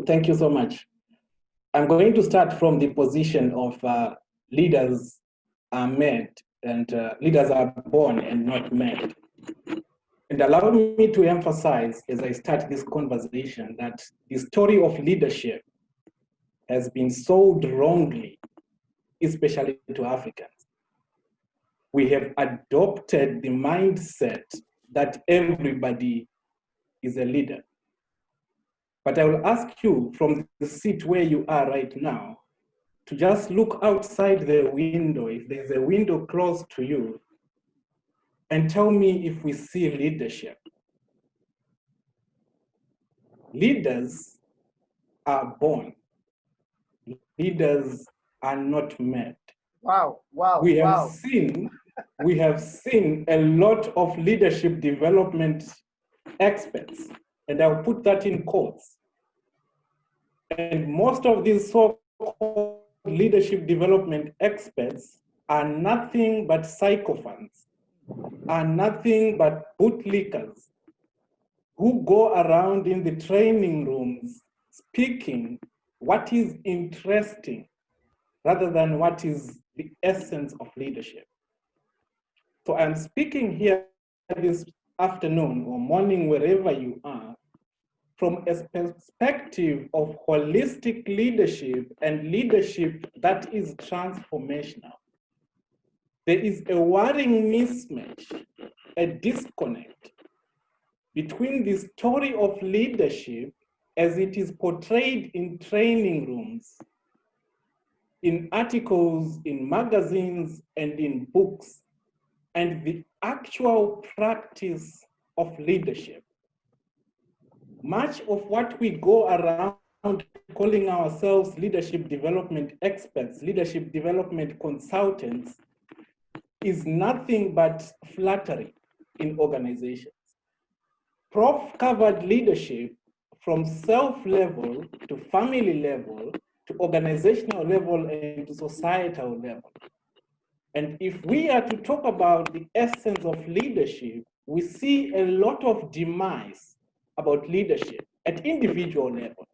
Thank you so much. I'm going to start from the position of leaders are made and leaders are born and not made. And allow me to emphasize as I start this conversation that the story of leadership has been sold wrongly, especially to Africans. We have adopted the mindset that everybody is a leader. But I will ask you from the seat where you are right now to just look outside the window, if there's a window close to you, and tell me if we see leadership. Leaders are born. Leaders are not made. Wow, wow, we have wow. seen a lot of leadership development experts, and I'll put that in quotes. And most of these so-called leadership development experts are nothing but sycophants, are nothing but bootlickers who go around in the training rooms speaking what is interesting rather than what is the essence of leadership. So I'm speaking here this afternoon or morning, wherever you are, from a perspective of holistic leadership and leadership that is transformational. There is a worrying mismatch, a disconnect between the story of leadership as it is portrayed in training rooms, in articles, in magazines, and in books, and the actual practice of leadership. Much of what we go around calling ourselves leadership development experts, leadership development consultants, is nothing but flattery in organizations. Prof covered leadership from self-level to family level to organizational level and to societal level. And if we are to talk about the essence of leadership, we see a lot of demise about leadership at individual level.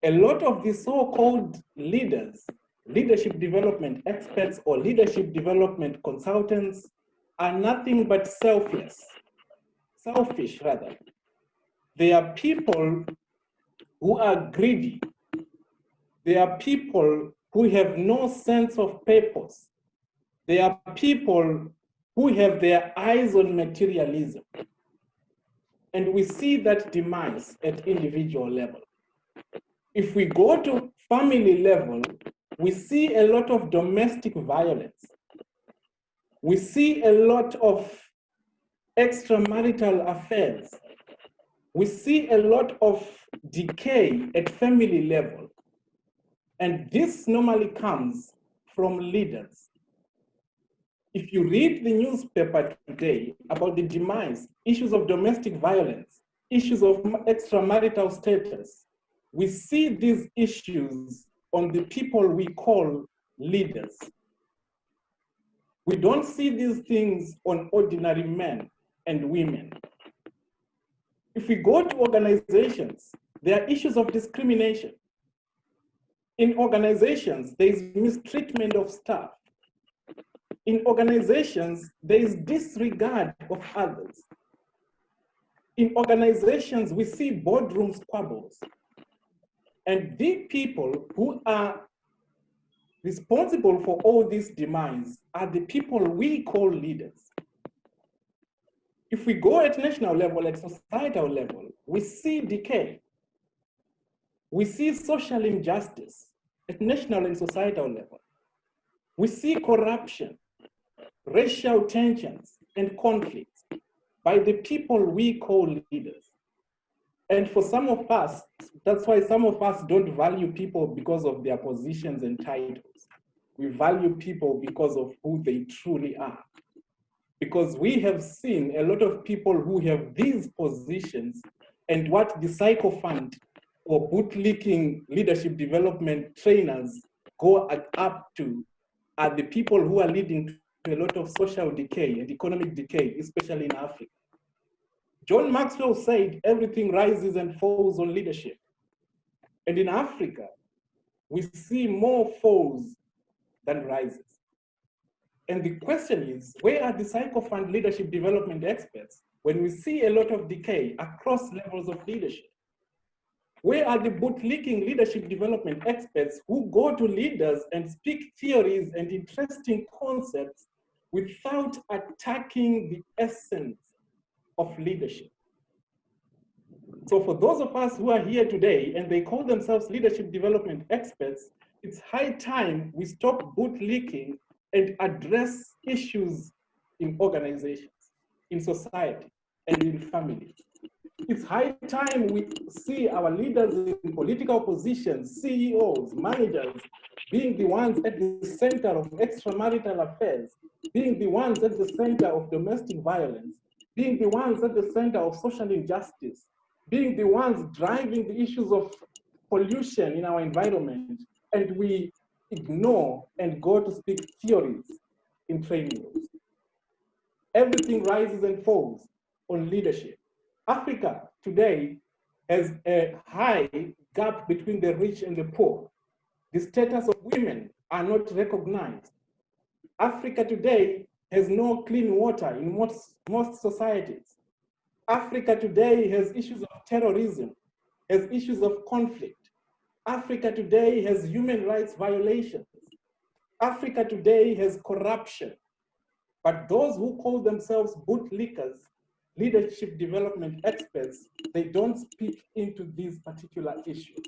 A lot of the so-called leaders, leadership development experts or leadership development consultants are nothing but selfish rather. They are people who are greedy. They are people who have no sense of purpose. They are people who have their eyes on materialism. And we see that demise at individual level. If we go to family level, we see a lot of domestic violence. We see a lot of extramarital affairs. We see a lot of decay at family level. And this normally comes from leaders. If you read the newspaper today about the demise, issues of domestic violence, issues of extramarital status, we see these issues on the people we call leaders. We don't see these things on ordinary men and women. If we go to organizations, there are issues of discrimination. In organizations, there is mistreatment of staff. In organizations, there is disregard of others. In organizations, we see boardroom squabbles. And the people who are responsible for all this demise are the people we call leaders. If we go at national level, at societal level, we see decay. We see social injustice at national and societal level. We see corruption, racial tensions, and conflicts by the people we call leaders. And for some of us, that's why some of us don't value people because of their positions and titles. We value people because of who they truly are. Because we have seen a lot of people who have these positions, and what the Cycle Fund or bootlicking leadership development trainers go up to are the people who are leading to a lot of social decay and economic decay, especially in Africa. John Maxwell said, everything rises and falls on leadership. And in Africa, we see more falls than rises. And the question is, where are the Cycle Fund leadership development experts when we see a lot of decay across levels of leadership? Where are the bootlicking leadership development experts who go to leaders and speak theories and interesting concepts without attacking the essence of leadership? So for those of us who are here today and they call themselves leadership development experts, it's high time we stop bootlicking and address issues in organizations, in society, and in family. It's high time we see our leaders in political positions, CEOs, managers, being the ones at the center of extramarital affairs, being the ones at the center of domestic violence, being the ones at the center of social injustice, being the ones driving the issues of pollution in our environment, and we ignore and go to speak theories in training rooms. Everything rises and falls on leadership. Africa today has a high gap between the rich and the poor. The status of women are not recognized. Africa today has no clean water in most societies. Africa today has issues of terrorism, has issues of conflict. Africa today has human rights violations. Africa today has corruption. But those who call themselves bootlickers, leadership development experts, they don't speak into these particular issues.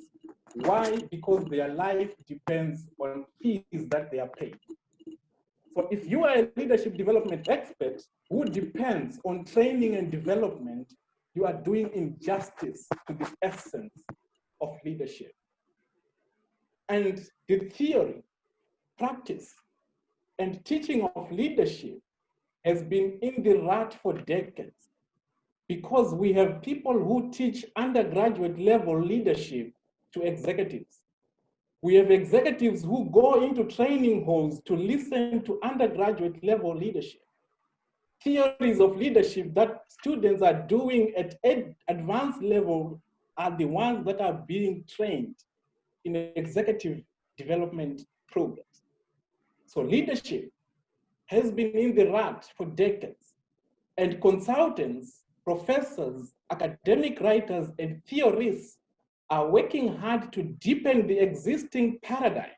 Why? Because their life depends on fees that they are paid. So if you are a leadership development expert who depends on training and development, you are doing injustice to the essence of leadership. And the theory, practice, and teaching of leadership has been in the rut for decades, because we have people who teach undergraduate level leadership to executives. We have executives who go into training halls to listen to undergraduate level leadership. Theories of leadership that students are doing at advanced level are the ones that are being trained in executive development programs. So leadership has been in the rut for decades, and consultants, professors, academic writers, and theorists are working hard to deepen the existing paradigm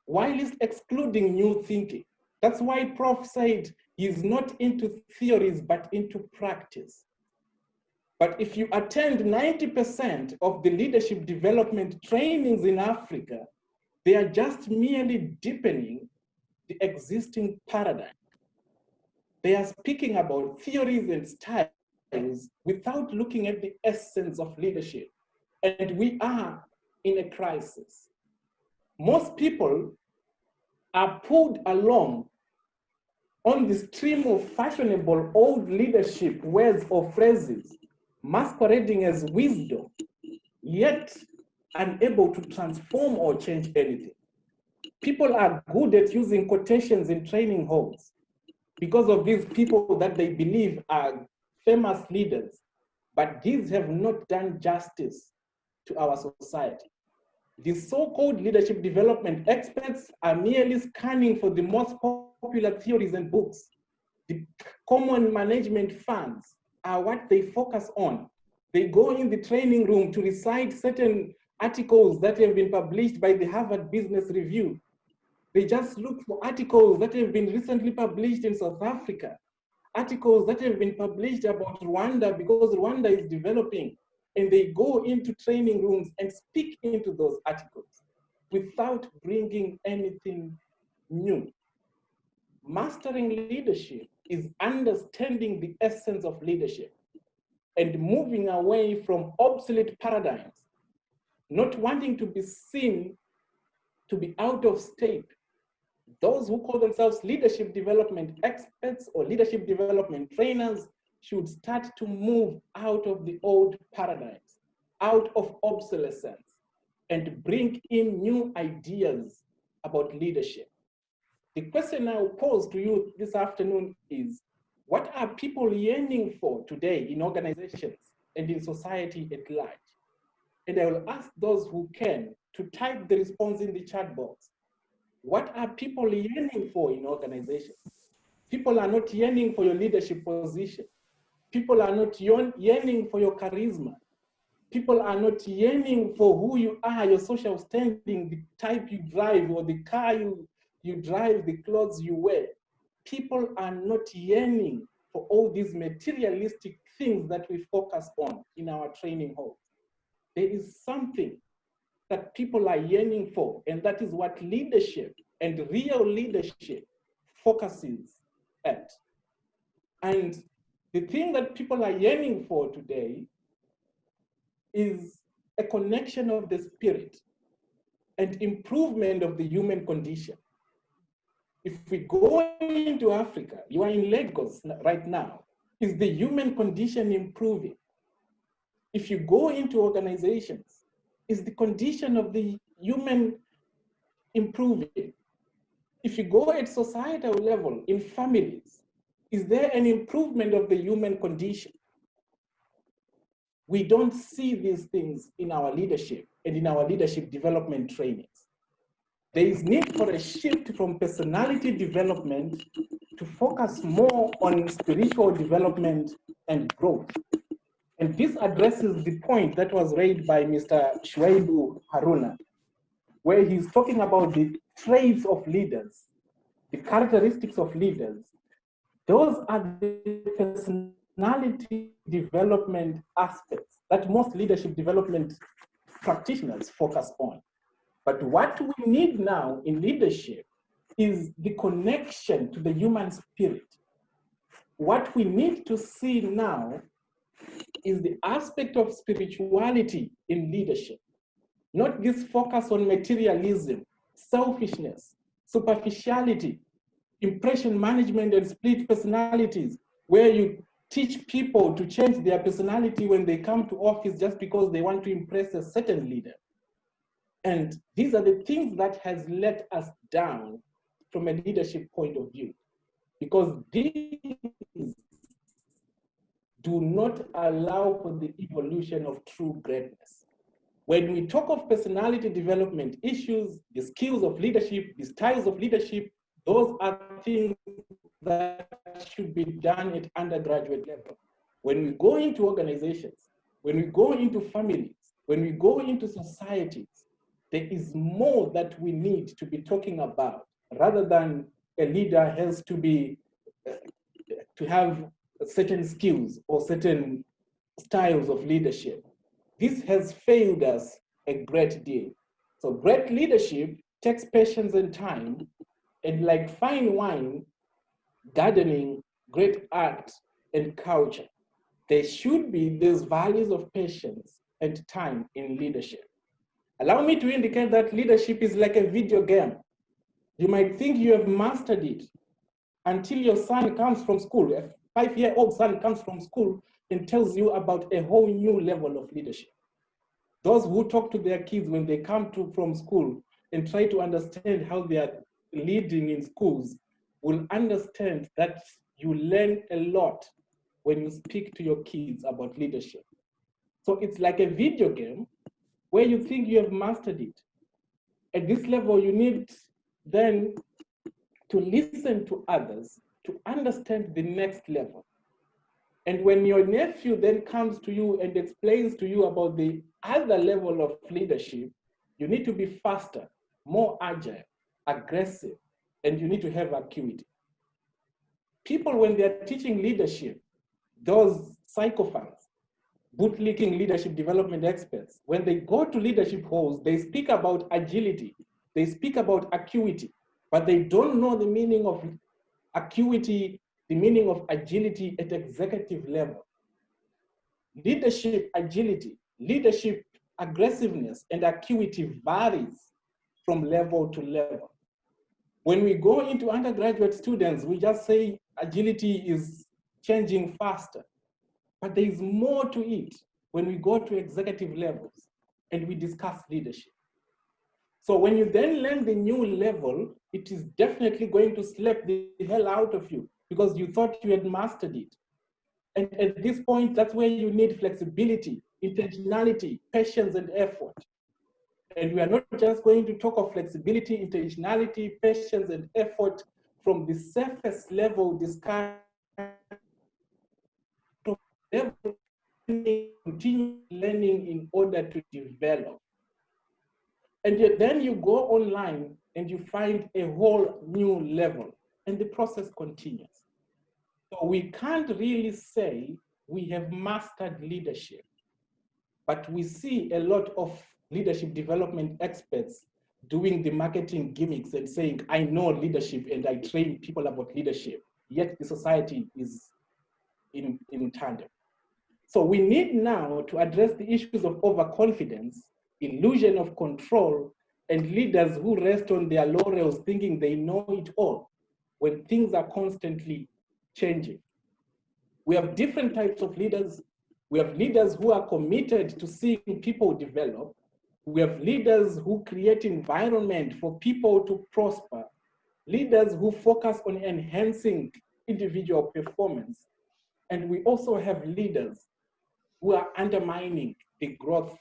while excluding new thinking. That's why Prof said he's not into theories, but into practice. But if you attend 90% of the leadership development trainings in Africa, they are just merely deepening the existing paradigm. They are speaking about theories and styles without looking at the essence of leadership. And we are in a crisis. Most people are pulled along on the stream of fashionable old leadership words or phrases masquerading as wisdom, yet unable to transform or change anything. People are good at using quotations in training halls because of these people that they believe are famous leaders, but these have not done justice to our society. The so-called leadership development experts are merely scanning for the most popular theories and books. The common management funds are what they focus on. They go in the training room to recite certain articles that have been published by the Harvard Business Review. They just look for articles that have been recently published in South Africa, articles that have been published about Rwanda because Rwanda is developing, and they go into training rooms and speak into those articles without bringing anything new. Mastering leadership is understanding the essence of leadership. and moving away from obsolete paradigms, not wanting to be seen to be out of state. Those who call themselves leadership development experts or leadership development trainers should start to move out of the old paradigms, out of obsolescence, and bring in new ideas about leadership. The question I'll pose to you this afternoon is, what are people yearning for today in organizations and in society at large? And I will ask those who can to type the response in the chat box. What are people yearning for in organizations? People are not yearning for your leadership position. People are not yearning for your charisma. People are not yearning for who you are, your social standing, the type you drive, or the car you drive, the clothes you wear. People are not yearning for all these materialistic things that we focus on in our training halls. There is something that people are yearning for, and that is what leadership and real leadership focuses at. And the thing that people are yearning for today is a connection of the spirit and improvement of the human condition. If we go into Africa, you are in Lagos right now, is the human condition improving? If you go into organizations, is the condition of the human improving? If you go at societal level, in families, is there an improvement of the human condition? We don't see these things in our leadership and in our leadership development trainings. There is need for a shift from personality development to focus more on spiritual development and growth. And this addresses the point that was raised by Mr. Shuaibu Haruna, where he's talking about the traits of leaders, the characteristics of leaders. Those are the personality development aspects that most leadership development practitioners focus on. But what we need now in leadership is the connection to the human spirit. What we need to see now is the aspect of spirituality in leadership, not this focus on materialism, selfishness, superficiality, impression management, and split personalities, where you teach people to change their personality when they come to office just because they want to impress a certain leader. And these are the things that has let us down from a leadership point of view, because these do not allow for the evolution of true greatness. When we talk of personality development issues, the skills of leadership, the styles of leadership, those are things that should be done at undergraduate level. When we go into organizations, when we go into families, when we go into societies, there is more that we need to be talking about, rather than a leader has to be, to have certain skills or certain styles of leadership. This has failed us a great deal. So great leadership takes patience and time, and like fine wine, gardening, great art, and culture. There should be these values of patience and time in leadership. Allow me to indicate that leadership is like a video game. You might think you have mastered it until your son comes from school, a 5-year-old son comes from school and tells you about a whole new level of leadership. Those who talk to their kids when they come from school and try to understand how they are leading in schools will understand that you learn a lot when you speak to your kids about leadership. So it's like a video game where you think you have mastered it. At this level, you need then to listen to others to understand the next level. And when your nephew then comes to you and explains to you about the other level of leadership, you need to be faster, more agile, aggressive, and you need to have acuity. People, when they're teaching leadership, those sycophants, bootlicking leadership development experts, when they go to leadership halls, they speak about agility, they speak about acuity, but they don't know the meaning of acuity, the meaning of agility at executive level. Leadership agility, leadership aggressiveness, and acuity varies from level to level. When we go into undergraduate students, we just say agility is changing faster. But there is more to it when we go to executive levels and we discuss leadership. So when you then learn the new level, it is definitely going to slap the hell out of you because you thought you had mastered it. And at this point, that's where you need flexibility, intentionality, patience, and effort. And we are not just going to talk of flexibility, intentionality, patience, and effort from the surface level discussion, continue learning in order to develop. And yet then you go online and you find a whole new level, and the process continues. So we can't really say we have mastered leadership, but we see a lot of leadership development experts doing the marketing gimmicks and saying, I know leadership and I train people about leadership, yet the society is in tandem. So we need now to address the issues of overconfidence, illusion of control, and leaders who rest on their laurels thinking they know it all when things are constantly changing. We have different types of leaders. We have leaders who are committed to seeing people develop. We have leaders who create environment for people to prosper. Leaders who focus on enhancing individual performance. And we also have leaders who are undermining the growth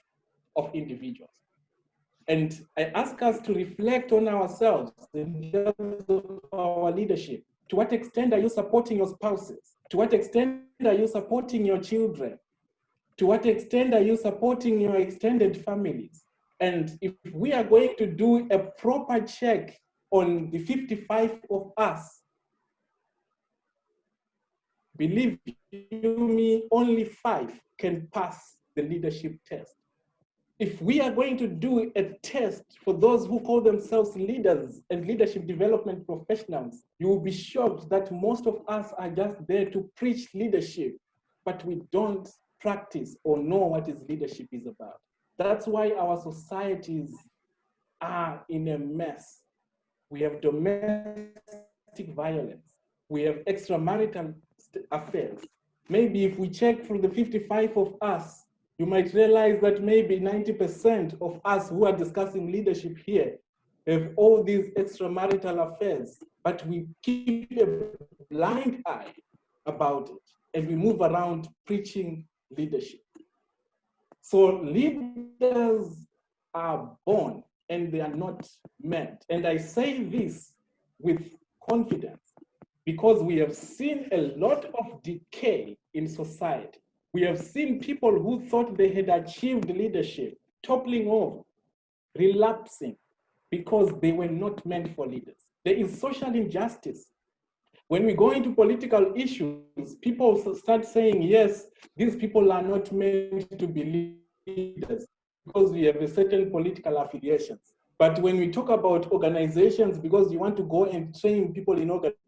of individuals. And I ask us to reflect on ourselves in terms of our leadership. To what extent are you supporting your spouses? To what extent are you supporting your children? To what extent are you supporting your extended families? And if we are going to do a proper check on the 55 of us, believe you me, only 5 can pass the leadership test. If we are going to do a test for those who call themselves leaders and leadership development professionals, you will be shocked that most of us are just there to preach leadership, but we don't practice or know what leadership is about. That's why our societies are in a mess. We have domestic violence. We have extramarital affairs. Maybe if we check through the 55 of us, you might realize that maybe 90% of us who are discussing leadership here have all these extramarital affairs, but we keep a blind eye about it and we move around preaching leadership. So leaders are born and they are not meant. And I say this with confidence because we have seen a lot of decay in society. We have seen people who thought they had achieved leadership toppling over, relapsing, because they were not meant for leaders. There is social injustice. When we go into political issues, people start saying, yes, these people are not meant to be leaders because we have a certain political affiliations. But when we talk about organizations, because you want to go and train people in organizations,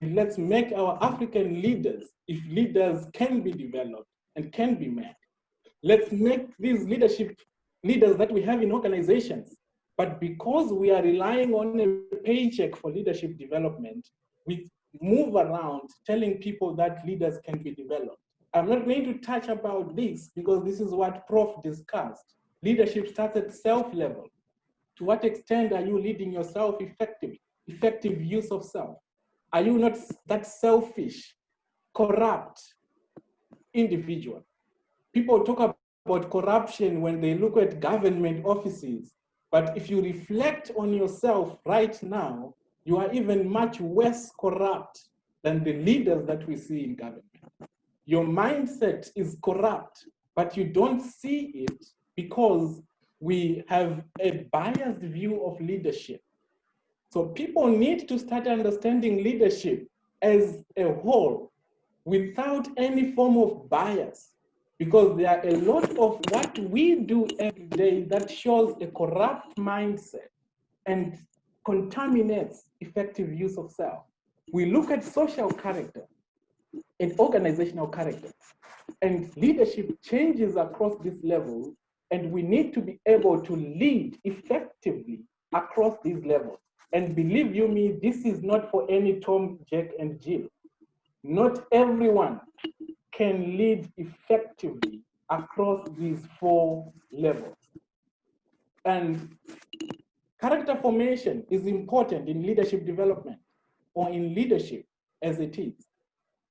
let's make our African leaders, if leaders can be developed and can be made, let's make these leadership leaders that we have in organizations. But because we are relying on a paycheck for leadership development, we move around telling people that leaders can be developed. I'm not going to touch about this because this is what Prof discussed. Leadership starts at self level. To what extent are you leading yourself effectively? Effective use of self. Are you not that selfish, corrupt individual? People talk about corruption when they look at government offices, but if you reflect on yourself right now, you are even much worse corrupt than the leaders that we see in government. Your mindset is corrupt, but you don't see it because we have a biased view of leadership. So people need to start understanding leadership as a whole without any form of bias, because there are a lot of what we do every day that shows a corrupt mindset. and contaminates effective use of self. We look at social character and organizational character, and leadership changes across this level, and we need to be able to lead effectively across these levels. And believe you me, this is not for any Tom, Jack, and Jill. Not everyone can lead effectively across these 4 levels. And character formation is important in leadership development, or in leadership as it is.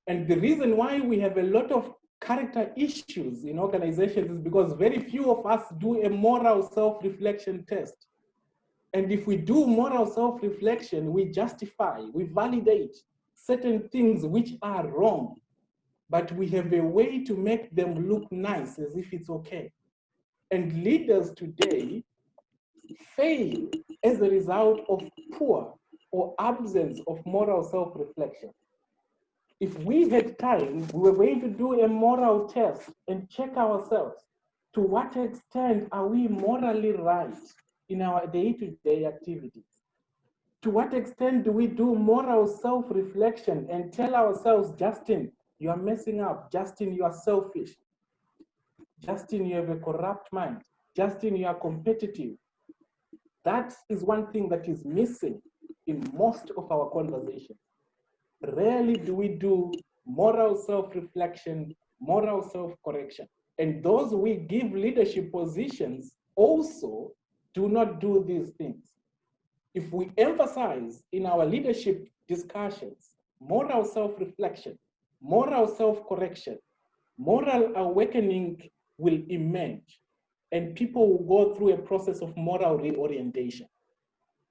And the reason why we have a lot of character issues in organizations is because very few of us do a moral self-reflection test. And if we do moral self-reflection, we justify, we validate certain things which are wrong, but we have a way to make them look nice as if it's okay. And leaders today fail as a result of poor or absence of moral self-reflection. If we had time, we were going to do a moral test and check ourselves. To what extent are we morally right in our day-to-day activities? To what extent do we do moral self-reflection and tell ourselves, Justin, you are messing up. Justin, you are selfish. Justin, you have a corrupt mind. Justin, you are competitive. That is one thing that is missing in most of our conversations. Rarely do we do moral self-reflection, moral self-correction. And those we give leadership positions also do not do these things. If we emphasize in our leadership discussions, moral self-reflection, moral self-correction, moral awakening will emerge, and people will go through a process of moral reorientation.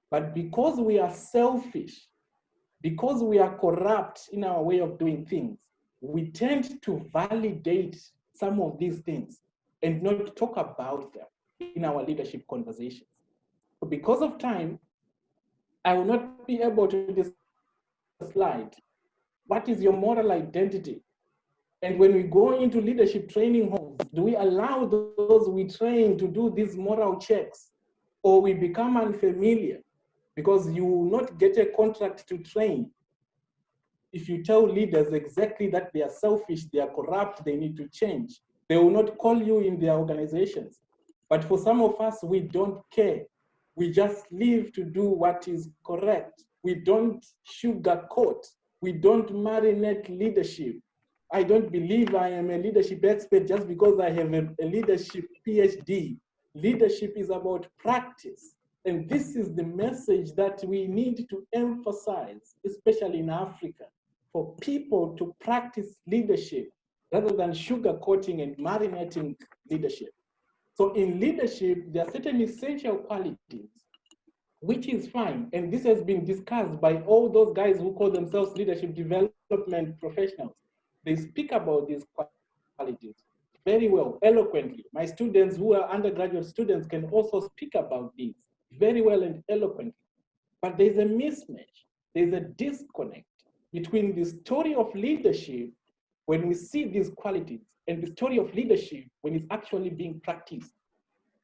But because we are selfish, because we are corrupt in our way of doing things, we tend to validate some of these things and not talk about them in our leadership conversations. But because of time, I will not be able to discuss the slide. What is your moral identity? And when we go into leadership training homes, do we allow those we train to do these moral checks? Or we become unfamiliar because you will not get a contract to train if you tell leaders exactly that they are selfish, they are corrupt, they need to change. They will not call you in their organizations. But for some of us, we don't care. We just live to do what is correct. We don't sugarcoat. We don't marinate leadership. I don't believe I am a leadership expert just because I have a leadership PhD. Leadership is about practice. And this is the message that we need to emphasize, especially in Africa, for people to practice leadership rather than sugarcoating and marinating leadership. So in leadership, there are certain essential qualities, which is fine. And this has been discussed by all those guys who call themselves leadership development professionals. They speak about these qualities very well, eloquently. My students who are undergraduate students can also speak about these very well and eloquently. But there's a mismatch, there's a disconnect between the story of leadership when we see these qualities and the story of leadership when it's actually being practiced.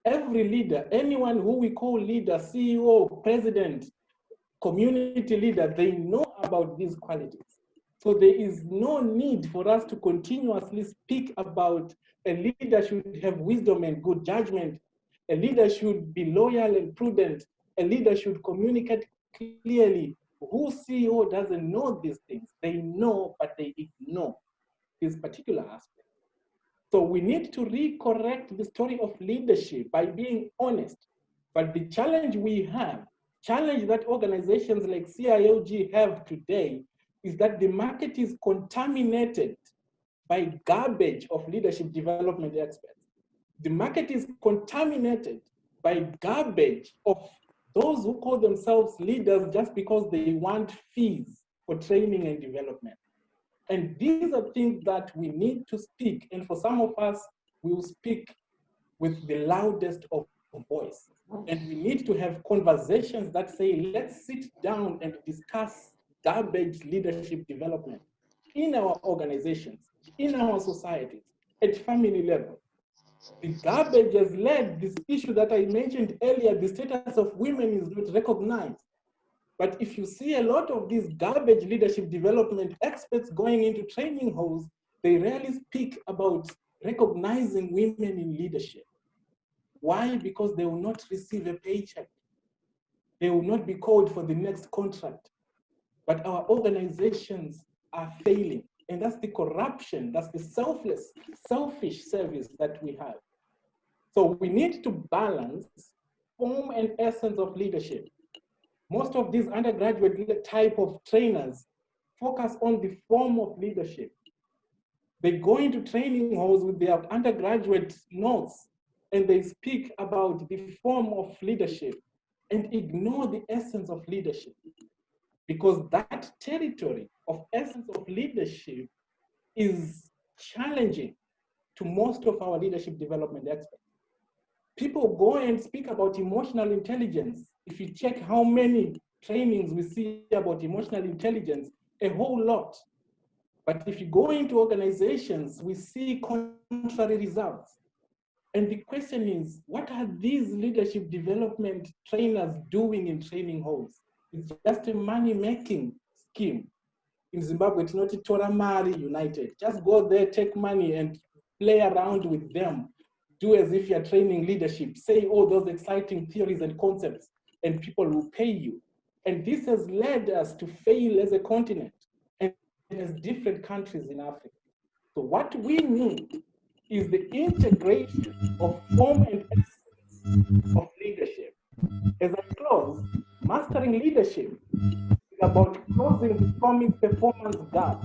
Every leader, anyone who we call leader, CEO, president, community leader, they know about these qualities. So there is no need for us to continuously speak about a leader should have wisdom and good judgment. A leader should be loyal and prudent. A leader should communicate clearly. Who CEO doesn't know these things? They know, but they ignore this particular aspect. So we need to recorrect the story of leadership by being honest. But the challenge we have, challenge that organizations like CILG have today, is that the market is contaminated by garbage of leadership development experts. The market is contaminated by garbage of those who call themselves leaders just because they want fees for training and development. And these are things that we need to speak. And for some of us, we will speak with the loudest of voice. And we need to have conversations that say, let's sit down and discuss garbage leadership development in our organizations, in our societies, at family level. The garbage has led this issue that I mentioned earlier, the status of women is not recognized. But if you see a lot of these garbage leadership development experts going into training halls, they rarely speak about recognizing women in leadership. Why? Because they will not receive a paycheck. They will not be called for the next contract. But our organizations are failing. And that's the corruption, that's the selfish service that we have. So we need to balance form and essence of leadership. Most of these undergraduate type of trainers focus on the form of leadership. They go into training halls with their undergraduate notes and they speak about the form of leadership and ignore the essence of leadership. Because that territory of essence of leadership is challenging to most of our leadership development experts. People go and speak about emotional intelligence. If you check how many trainings we see about emotional intelligence, a whole lot. But if you go into organizations, we see contrary results. And the question is, what are these leadership development trainers doing in training halls? It's just a money-making scheme. In Zimbabwe, it's not a Tora Mari United. Just go there, take money and play around with them. Do as if you're training leadership. Say all those exciting theories and concepts, and people will pay you. And this has led us to fail as a continent and as different countries in Africa. So what we need is the integration of form and essence of leadership. As I close, mastering leadership is about closing the promise performance gap.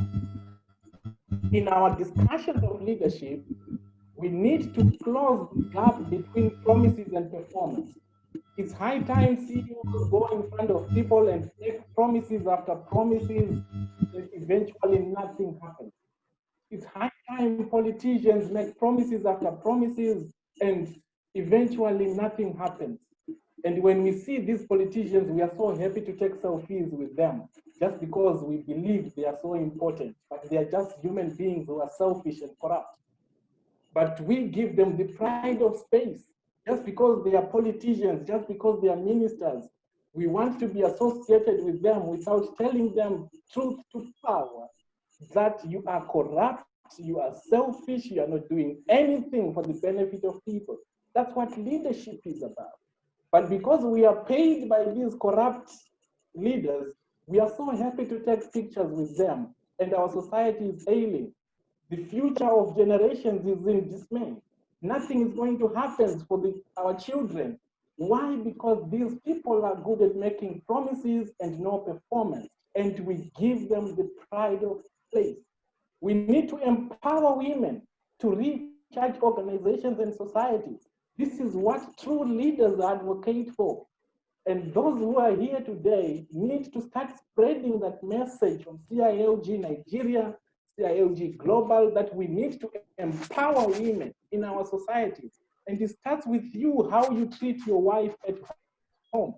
In our discussions of leadership, we need to close the gap between promises and performance. It's high time CEOs go in front of people and make promises after promises, and eventually nothing happens. It's high time politicians make promises after promises, and eventually nothing happens. And when we see these politicians, we are so happy to take selfies with them just because we believe they are so important, but they are just human beings who are selfish and corrupt. But we give them the pride of space just because they are politicians, just because they are ministers. We want to be associated with them without telling them truth to power, that you are corrupt, you are selfish, you are not doing anything for the benefit of people. That's what leadership is about. But because we are paid by these corrupt leaders, we are so happy to take pictures with them, and our society is ailing. The future of generations is in dismay. Nothing is going to happen for our children. Why? Because these people are good at making promises and no performance, and we give them the pride of place. We need to empower women to recharge organizations and societies. This is what true leaders advocate for. And those who are here today need to start spreading that message from CILG Nigeria, CILG Global, that we need to empower women in our societies. And it starts with you, how you treat your wife at home.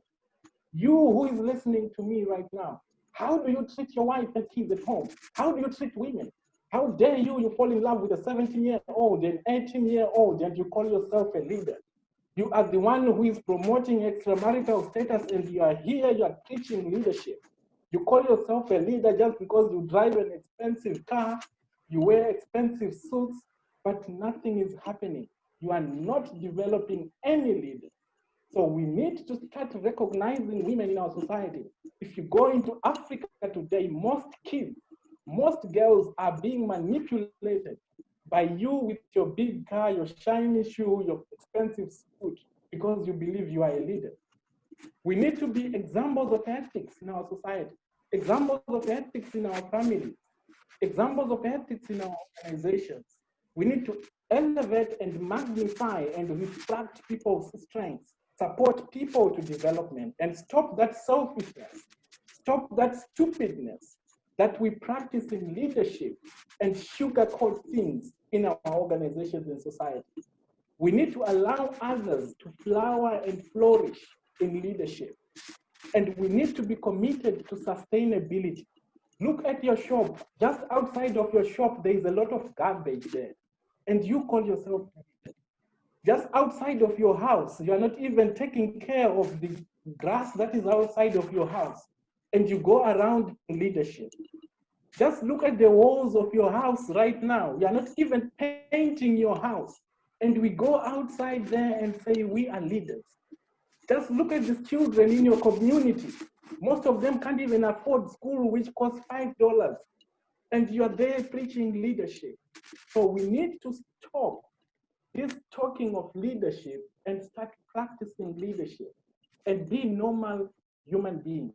You who is listening to me right now, how do you treat your wife and kids at home? How do you treat women? How dare you fall in love with a 17-year-old and 18-year-old and you call yourself a leader? You are the one who is promoting extramarital status, and you are here, you are teaching leadership. You call yourself a leader just because you drive an expensive car, you wear expensive suits, but nothing is happening. You are not developing any leaders. So we need to start recognizing women in our society. If you go into Africa today, most kids, most girls are being manipulated by you with your big car, your shiny shoe, your expensive suit, because you believe you are a leader. We need to be examples of ethics in our society, examples of ethics in our families, examples of ethics in our organizations. We need to elevate and magnify and reflect people's strengths, support people to development, and stop that selfishness, stop that stupidness that we practice in leadership and sugarcoat things in our organizations and societies. We need to allow others to flower and flourish in leadership. And we need to be committed to sustainability. Look at your shop. Just outside of your shop, there is a lot of garbage there. And you call yourself leader. Just outside of your house, you are not even taking care of the grass that is outside of your house, and you go around leadership. Just look at the walls of your house right now. You are not even painting your house, and we go outside there and say we are leaders. Just look at the children in your community. Most of them can't even afford school, which costs $5, and you're there preaching leadership. So we need to stop this talking of leadership and start practicing leadership and be normal human beings.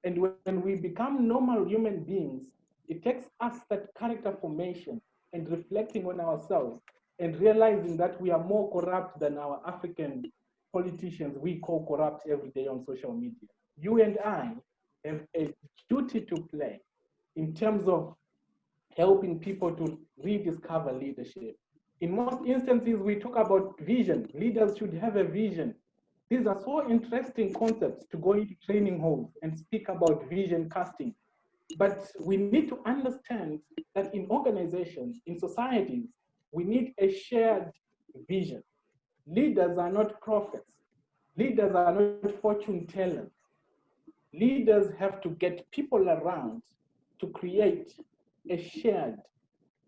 And when we become normal human beings, it takes us that character formation and reflecting on ourselves and realizing that we are more corrupt than our African politicians we call corrupt every day on social media. You and I have a duty to play in terms of helping people to rediscover leadership. In most instances, we talk about vision. Leaders should have a vision. These are so interesting concepts to go into training halls and speak about vision casting. But we need to understand that in organizations, in societies, we need a shared vision. Leaders are not prophets. Leaders are not fortune tellers. Leaders have to get people around to create a shared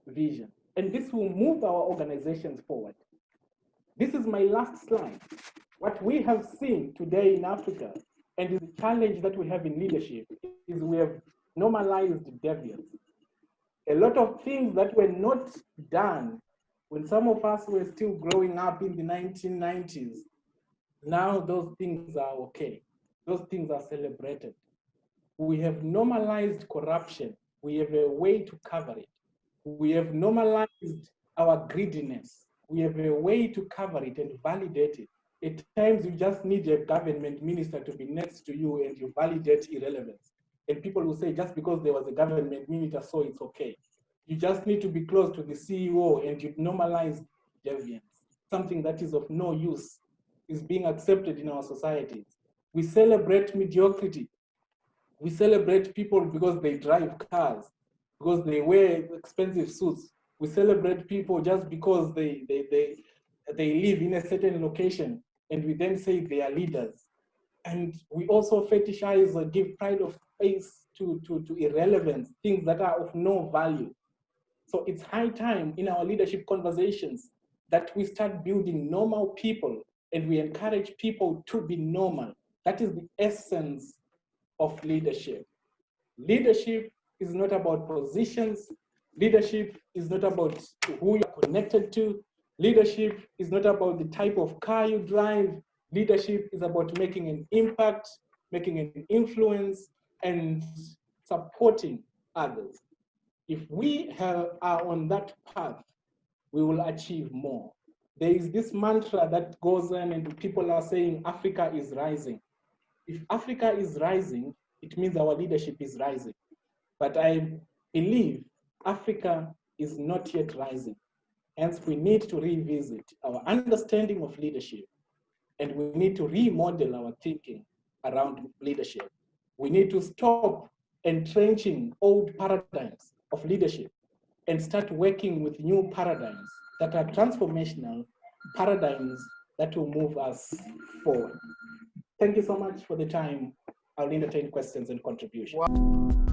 vision. And this will move our organizations forward. This is my last slide. What we have seen today in Africa, and the challenge that we have in leadership, is we have normalized deviance. A lot of things that were not done when some of us were still growing up in the 1990s, now those things are okay. Those things are celebrated. We have normalized corruption. We have a way to cover it. We have normalized our greediness. We have a way to cover it and validate it. At times, you just need a government minister to be next to you and you validate irrelevance. And people will say, just because there was a government minister, so it's okay. You just need to be close to the CEO and you normalize deviance. Something that is of no use is being accepted in our societies. We celebrate mediocrity. We celebrate people because they drive cars, because they wear expensive suits. We celebrate people just because they live in a certain location, and we then say they are leaders. And we also fetishize or give pride of place to irrelevance, things that are of no value. So it's high time in our leadership conversations that we start building normal people and we encourage people to be normal. That is the essence of leadership. Leadership is not about positions. Leadership is not about who you're connected to. Leadership is not about the type of car you drive. Leadership is about making an impact, making an influence, and supporting others. If we are on that path, we will achieve more. There is this mantra that goes on and people are saying Africa is rising. If Africa is rising, it means our leadership is rising. But I believe Africa is not yet rising. Hence, we need to revisit our understanding of leadership, and we need to remodel our thinking around leadership. We need to stop entrenching old paradigms of leadership and start working with new paradigms that are transformational paradigms that will move us forward. Thank you so much for the time. I'll entertain questions and contributions. Wow.